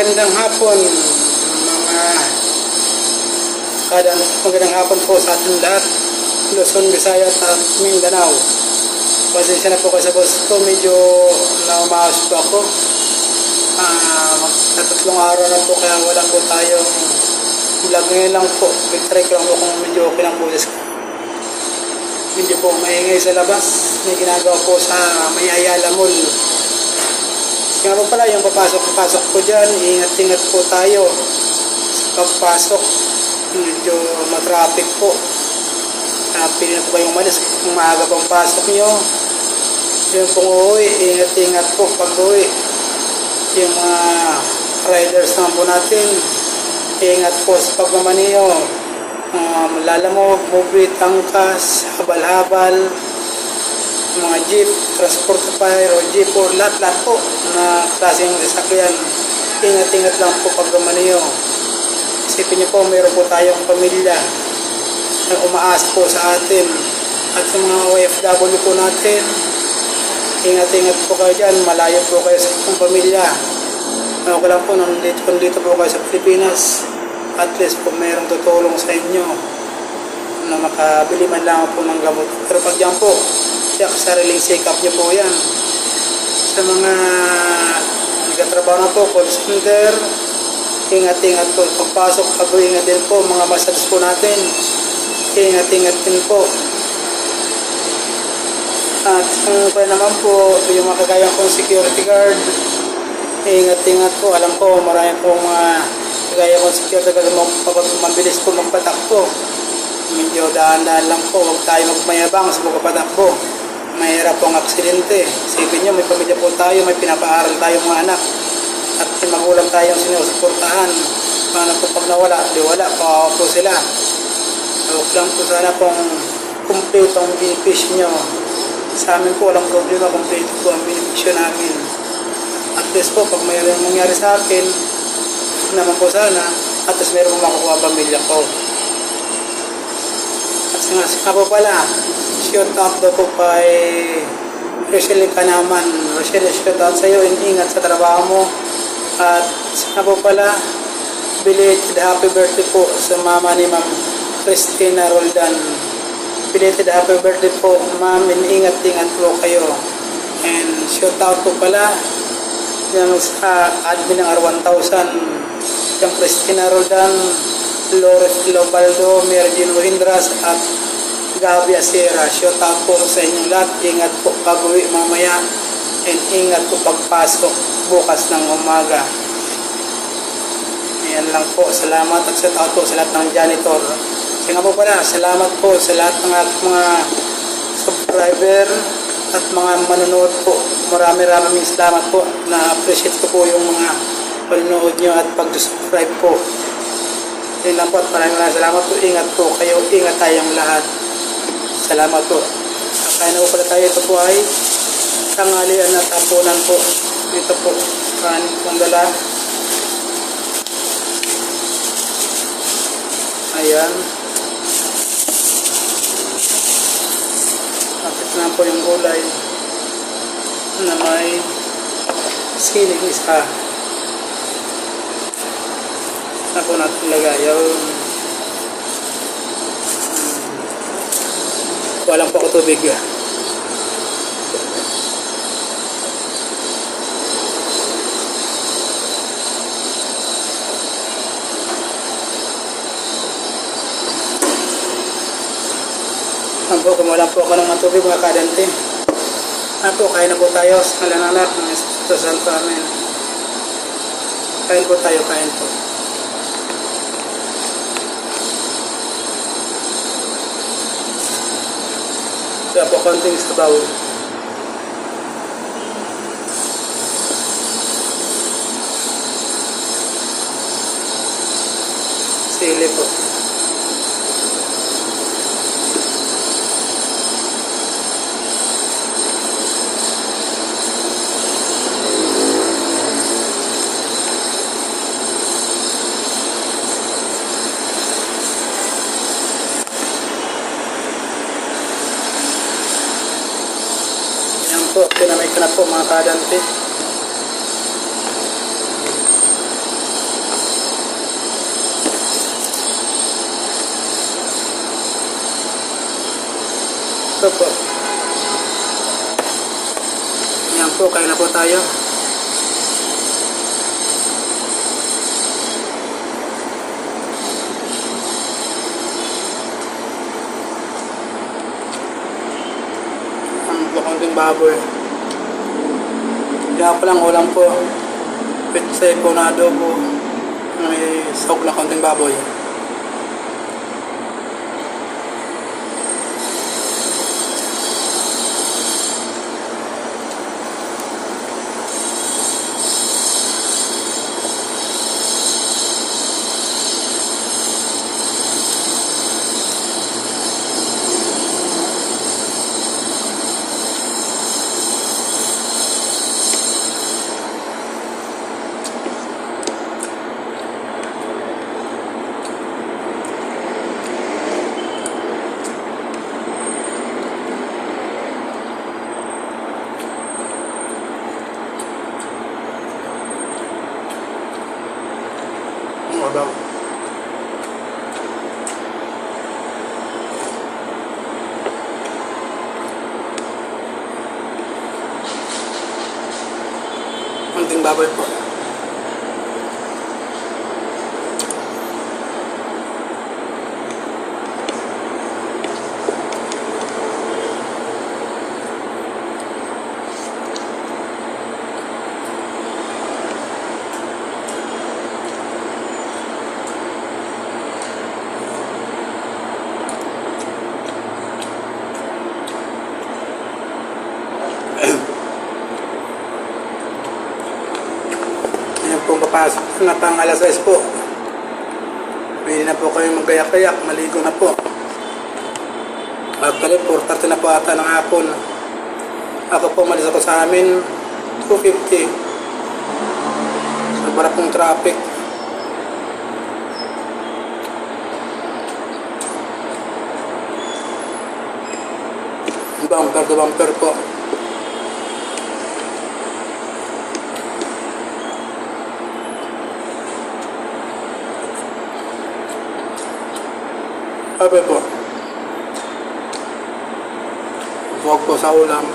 Magandang hapon, magandang hapon po sa ating lahat, Luzon, Visayas at Mindanao. Pasensya na po kayo sa boss ko, medyo naumakas po ako. Magtatatlong araw na po kaya wala po tayong vlog ngayon lang po. Try ko lang po kung medyo okay lang po ko. Hindi po maingay sa labas, may ginagawa po sa may Ayala Mall. Kaya po pala yung papasok po dyan, ingat-ingat po tayo sa pagpasok. Medyo matraffic po. Pili na po kayong malis kung maaga pang pasok nyo. Yung pong uuwi, ingat-ingat po pag uwi. Yung mga riders naman po natin, ingat po sa pagmamaniyo. Lalamog, movie, tangkas, habal-habal, mga jeep, transport fire o jeep o lahat po na klaseng sasakyan. Ingat-ingat lang po pagmamaniyo. Isipin niyo po, mayroon po tayong pamilya na umaasa po sa atin. At sa mga OFW po natin, ingat-ingat po kayo dyan, malayo po kayo sa inyong pamilya. Okay lang po, nandito po kayo sa Pilipinas, at least po mayroong tutulong sa inyo na makabili man lang po ng gamot. Pero pag dyan po, tiyak sariling sikap nyo po yan. Sa mga nagtatrabaho na po, call center, ingat-ingat po. Pagpasok, ingat din po, mga massage po natin, ingat-ingat din po. At kung pa naman po, yung mga kagayang kong security guard, ingat-ingat po. Alam ko, marami pong mga kagayang kong security guard mabilis po magpatakbo. Medyo dahan-dahan lang po, huwag tayo magmayabang sa pagpapatakbo. Mahirap pong aksidente. Isipin nyo, may pamilya po tayo, may pinapaaral tayong mga anak. At may magulang tayong sinusuportahan. Paano po pag nawala? Di wala, kawawa po sila. Huwag lang po sana pong complete ang benefice nyo. Sa amin po, walang problema, complete po ang benefice namin. At least po, pag mayroon mangyari sa akin, naman po sana, at least mayroon mo makukuha ang pamilya ko. At nga po pala, shout out daw po kay Rochelle Kanaman. Rochelle, shout out sa iyo, ingat sa trabaho mo. At nga po pala, belated happy birthday po sa mama ni Ma'am Christina Roldan. Belated happy birthday po, ma'am, ingat-ingat po kayo. And shout out po pala yung sa admin ng R1000, yung Christina Roldan, Loret Lobaldo, Mergin Ohindras at Gabi Asera. Shout out po sa inyong lahat. Ingat po pag-uwi mamaya and ingat po pagpasok bukas ng umaga. Ayan lang po. Salamat at shout out po sa lahat ng janitor. Kaya nga po pala, salamat po sa lahat ng mga subscriber at mga manonood po. Marami-raming salamat po. Na-appreciate ko po yung mga panonood nyo at pag-subscribe po. Yun lang po at maraming salamat po. Ingat po kayo. Ingat tayong lahat. Salamat po. Kaya na po pala tayo. Ito po ay tanghalian at hapunan po. Ito po. Kanin pong dala. Ayan. Kapit na po yung gulay na may siling isa. Na po natin lagay. Walang po ako tubig. Kumulang po ako ng tubig mga kadante. Kain na po tayo sa kalanak ng Espiritu Santo. Amen. Kain po tayo, kain po. Kaya po konting sabaw. Sili po. Pinamay ko na po mga kadante. Ito po. Yan po, kaya na po tayo. Ang konting baboy. Kaya pa lang ulam po. Pitsay po na adobo. May sahog na konting baboy. Daw. Konting baboy po. Kung papasok na pang alas 6 po, pwede na po kayo magkayak-kayak, maligo na po. Actually, 4:30 na po ata ng hapon. Ako po, malis ako sa amin, 2:50. Sobra pong traffic. Bumper to bumper po. Sabi po, huwag po sa ulam.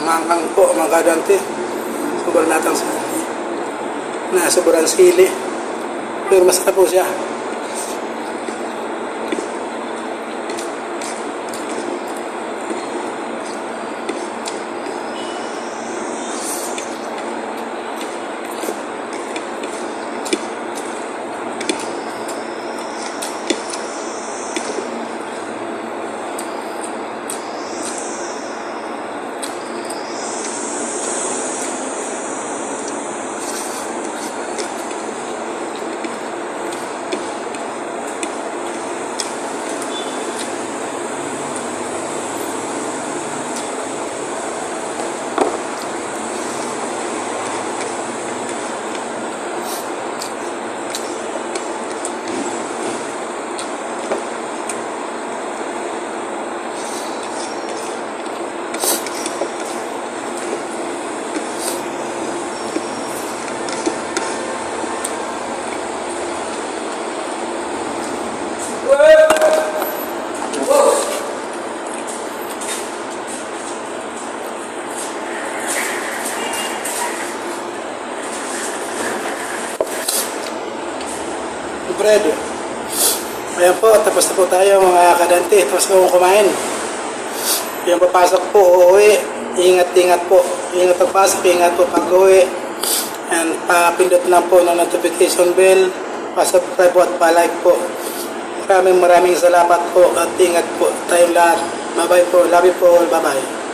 Mangkang po mga kadante, sobrang natang na sobrang sili, pero masarap po siya. side. Ayan po, tapos na po tayo mga kadante. Tapos po kumain. Yung papasok po, uuwi. Ingat-ingat po. Ingat pagpasok, ingat po pag-uwi. And papindot lang po ng notification bell. Pa-subscribe po at pa-like po. Maraming salamat po at ingat po tayong lahat. Bye-bye po. Love you po. Bye-bye.